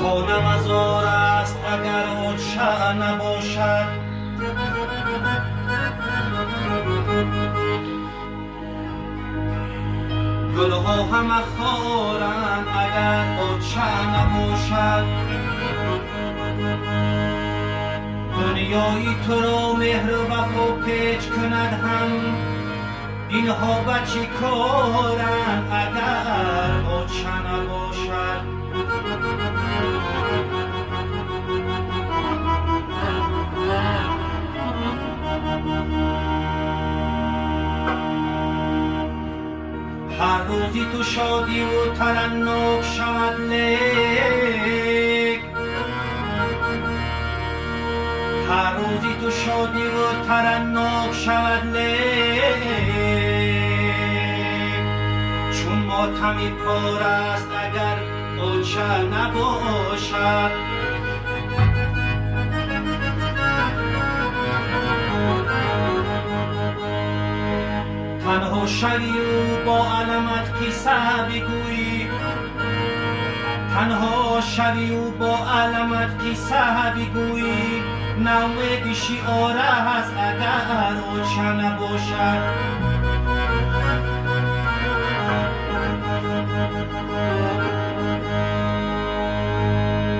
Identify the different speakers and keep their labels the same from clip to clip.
Speaker 1: خانم ازار است اگر اوچه نباشد، گلها همه خارند اگر اوچه نباشد. دنیای تو را مهر و وفا پیچ کند هم، اینها بچه کارند اگر اوچه نباشد. هر روزی تو شادی و ترنم شود لیک، هر روزی تو شادی و ترنم شود لیک، چون ماتمی پار است اگر اوچه نباشد. تنها شوی و با علمت کیسه بگویی، تنها شوی و با علمت کیسه بگویی، نوید شعار است اگر اوچه نباشد.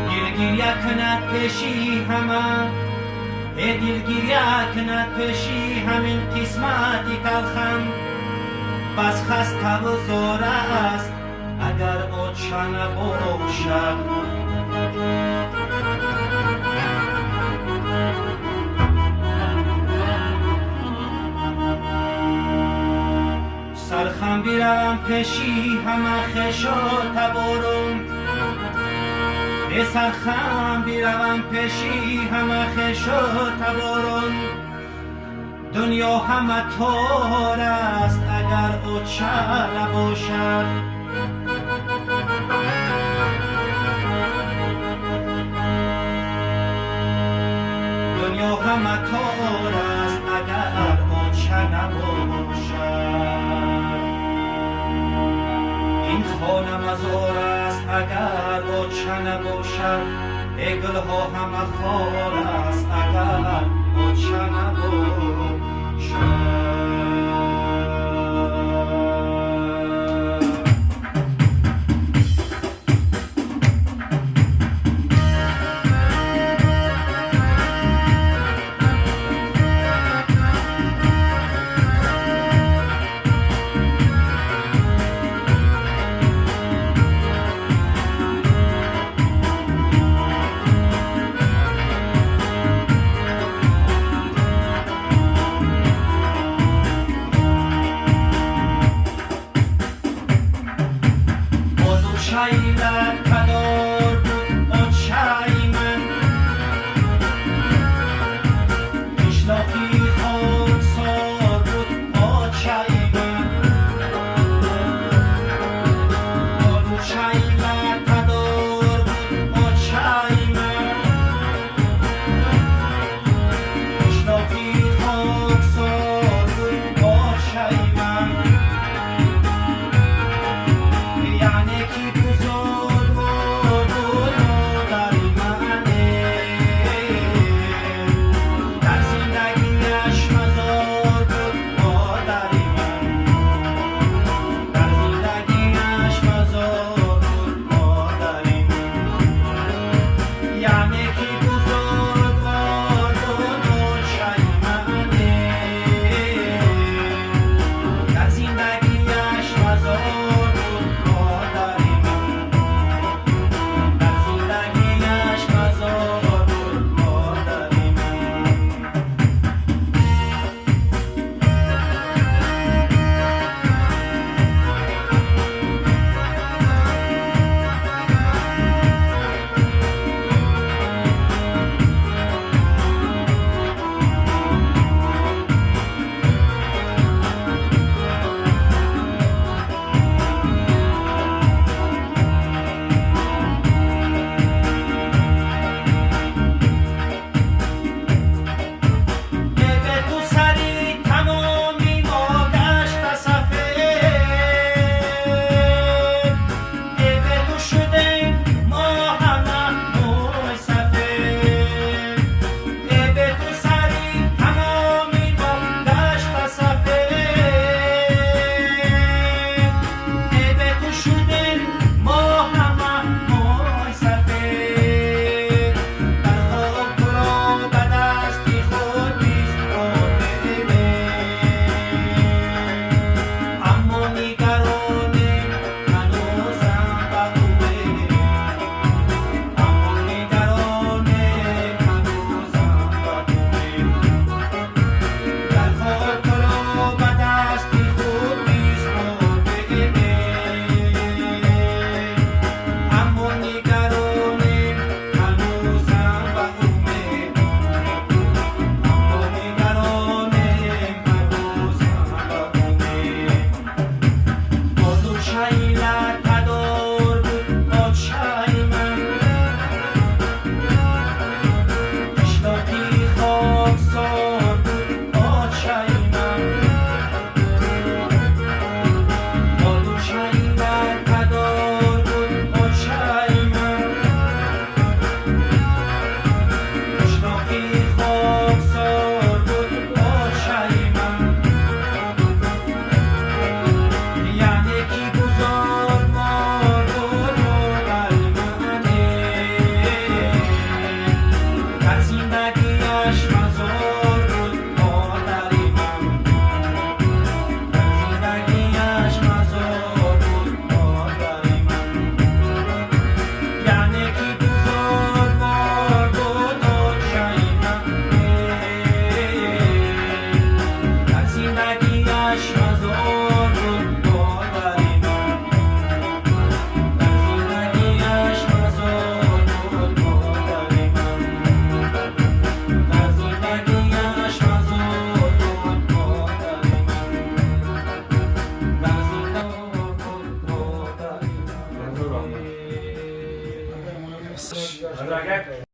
Speaker 1: دلگیریه کند پیشی همه، دلگیریه کند پیشی همین قسمتی تلخم، بس خسته و زار است اگر اوچه نباشد. سرخم بیروم پیشی همه خش و تبارم، به سرخم بیروم پیشی همه خش و تبارم، دنیا همه تار است اگر اوچه نباشد. دنیا همه تار است اگر اوچه نباشد. این خانه مزار است اگر اوچه نباشد، گلها همه خار است اگر اوچه نباشد.